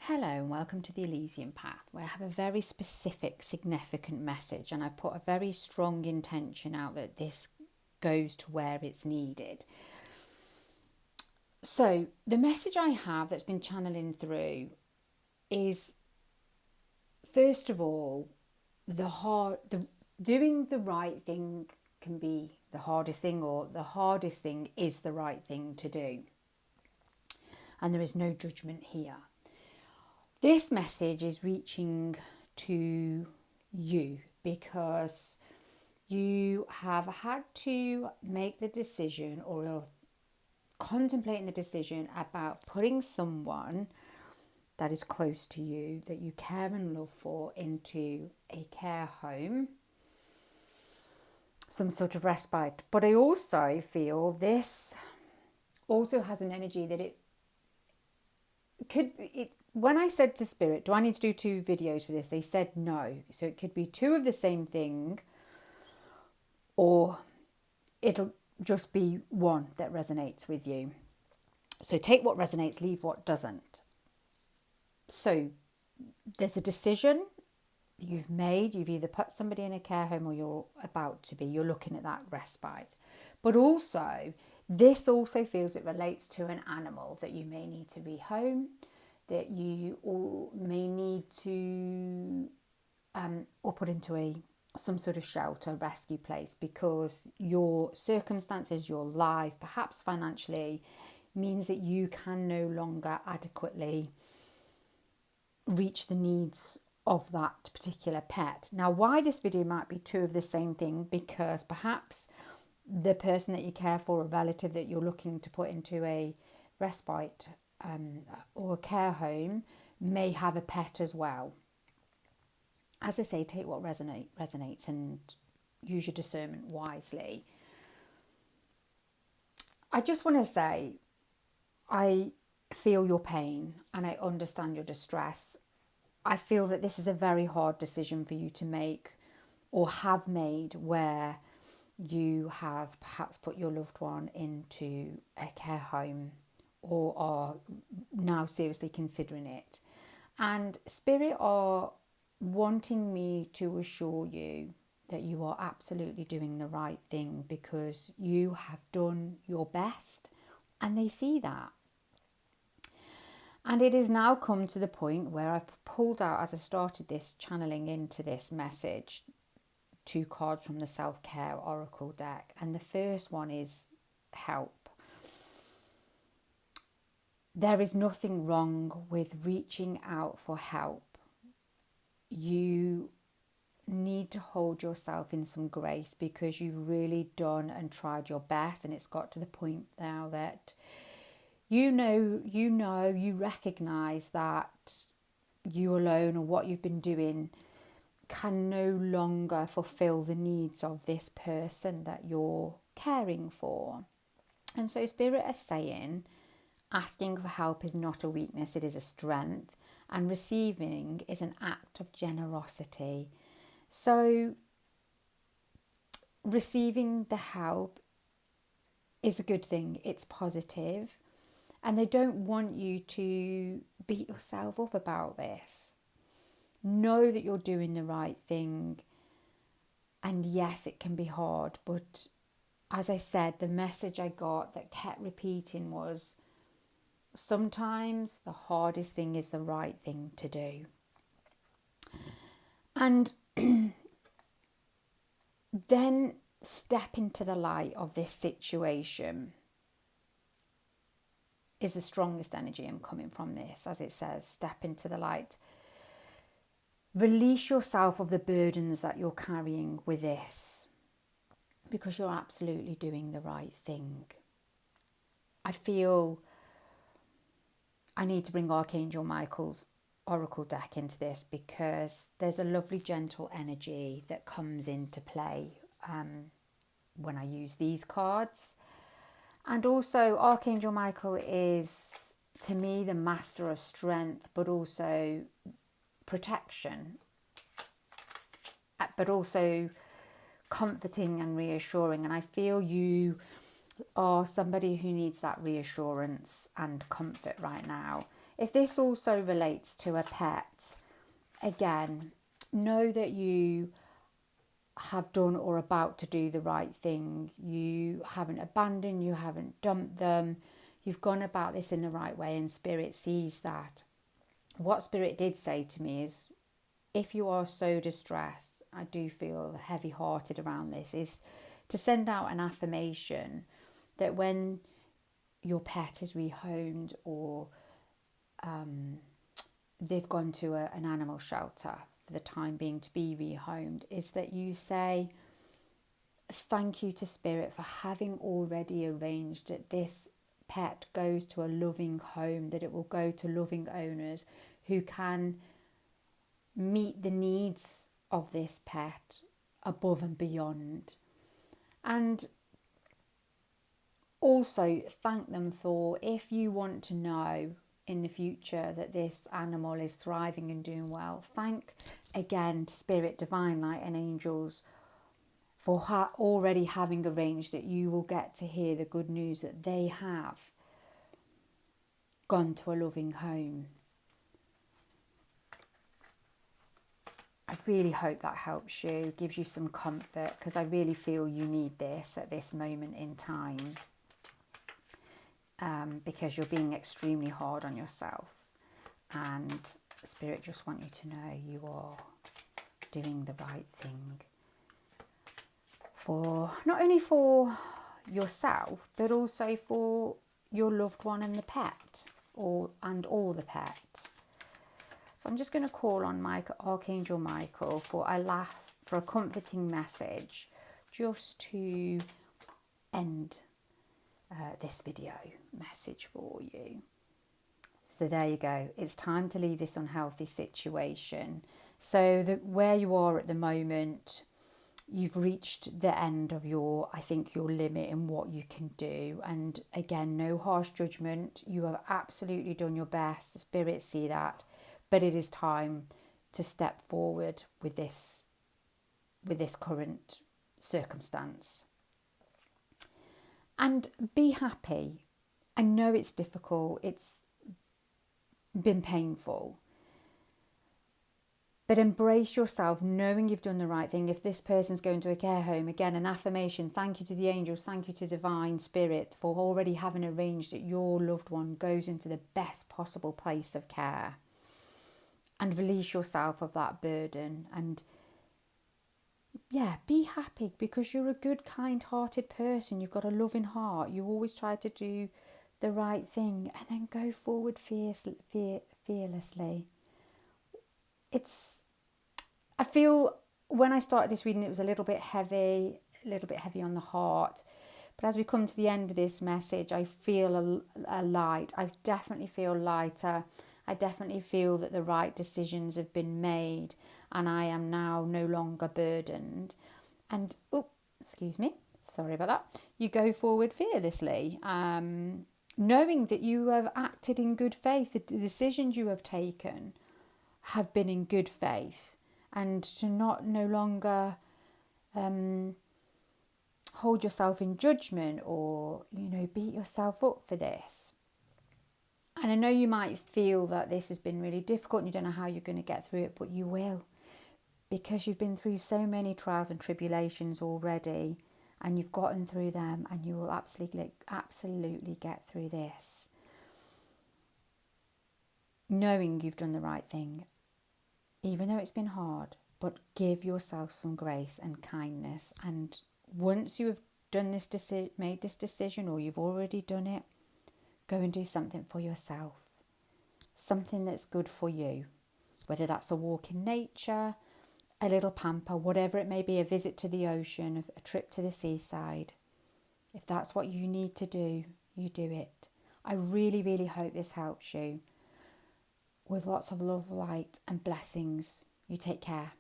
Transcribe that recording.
Hello and welcome to the Elysian Path, where I have a very specific, significant message, and I put a very strong intention out that this goes to where it's needed. So, the message I have that's been channeling through is, first of all, doing the right thing can be the hardest thing, or the hardest thing is the right thing to do. And there is no judgment here. This message is reaching to you because you have had to make the decision, or you're contemplating the decision about putting someone that is close to you, that you care and love for, into a care home, some sort of respite. But I also feel this also has an energy that it could, when I said to Spirit, do I need to do 2 videos for this? They said no. So it could be 2 of the same thing, or it'll just be one that resonates with you. So take what resonates, leave what doesn't. So there's a decision you've made. You've either put somebody in a care home, or you're about to be. You're looking at that respite. But also, this also feels it relates to an animal that you may need to rehome, that you all may need to or put into some sort of shelter, rescue place, because your circumstances, your life, perhaps financially, means that you can no longer adequately reach the needs of that particular pet. Now, why this video might be 2 of the same thing, because perhaps the person that you care for, a relative that you're looking to put into a respite or a care home, may have a pet as well. As I say, take what resonates and use your discernment wisely. I just want to say, I feel your pain and I understand your distress. I feel that this is a very hard decision for you to make, or have made, where you have perhaps put your loved one into a care home, or are now seriously considering it. And Spirit are wanting me to assure you that you are absolutely doing the right thing, because you have done your best and they see that. And it has now come to the point where I've pulled out, as I started this channeling into this message, 2 cards from the Self-Care Oracle deck. And the first one is help. There is nothing wrong with reaching out for help. You need to hold yourself in some grace, because you've really done and tried your best, and it's got to the point now that you recognize that you alone, or what you've been doing, can no longer fulfill the needs of this person that you're caring for. And so Spirit is saying, asking for help is not a weakness, it is a strength, and receiving is an act of generosity. So receiving the help is a good thing, it's positive, and they don't want you to beat yourself up about this. Know that you're doing the right thing, and yes, it can be hard, but as I said, the message I got that kept repeating was, sometimes the hardest thing is the right thing to do. And then step into the light of this situation is the strongest energy I'm coming from this. As it says, step into the light. Release yourself of the burdens that you're carrying with this, because you're absolutely doing the right thing. I feel I need to bring Archangel Michael's Oracle deck into this, because there's a lovely gentle energy that comes into play when I use these cards. And also, Archangel Michael is, to me, the master of strength, but also protection, but also comforting and reassuring. And I feel you or somebody who needs that reassurance and comfort right now. If this also relates to a pet, again, know that you have done or about to do the right thing. You haven't abandoned, you haven't dumped them. You've gone about this in the right way, and Spirit sees that. What Spirit did say to me is, if you are so distressed, I do feel heavy hearted around this, is to send out an affirmation that when your pet is rehomed or they've gone to an animal shelter for the time being to be rehomed, is that you say thank you to Spirit for having already arranged that this pet goes to a loving home, that it will go to loving owners who can meet the needs of this pet above and beyond. And also thank them for, if you want to know in the future that this animal is thriving and doing well, thank again Spirit, Divine Light and angels for already having arranged that you will get to hear the good news that they have gone to a loving home. I really hope that helps you, gives you some comfort, because I really feel you need this at this moment in time, because you're being extremely hard on yourself, and Spirit just want you to know you are doing the right thing for not only for yourself but also for your loved one and the pet, and all the pet. So I'm just going to call on Archangel Michael for a comforting message, just to end this video message for you. So there you go. It's time to leave this unhealthy situation. So where you are at the moment, you've reached the end of your limit in what you can do. And again, no harsh judgment. You have absolutely done your best. Spirits see that. But it is time to step forward with this current circumstance. And be happy. I know it's difficult. It's been painful. But embrace yourself, knowing you've done the right thing. If this person's going to a care home, again, an affirmation. Thank you to the angels. Thank you to Divine Spirit for already having arranged that your loved one goes into the best possible place of care. And release yourself of that burden. And be happy, because you're a good, kind-hearted person. You've got a loving heart. You always try to do the right thing, and then go forward fearlessly. I feel when I started this reading, it was a little bit heavy on the heart. But as we come to the end of this message, I feel a light. I definitely feel lighter. I definitely feel that the right decisions have been made, and I am now no longer burdened. And, excuse me, sorry about that. You go forward fearlessly, knowing that you have acted in good faith. The decisions you have taken have been in good faith, and to no longer hold yourself in judgment or, beat yourself up for this. And I know you might feel that this has been really difficult and you don't know how you're going to get through it, but you will, because you've been through so many trials and tribulations already, and you've gotten through them, and you will absolutely get through this, knowing you've done the right thing, even though it's been hard. But give yourself some grace and kindness, and once you have done made this decision, or you've already done it, go and do something for yourself, something that's good for you, whether that's a walk in nature, a little pamper, whatever it may be, a visit to the ocean, a trip to the seaside. If that's what you need to do, you do it. I really, really hope this helps you. With lots of love, light and blessings. You take care.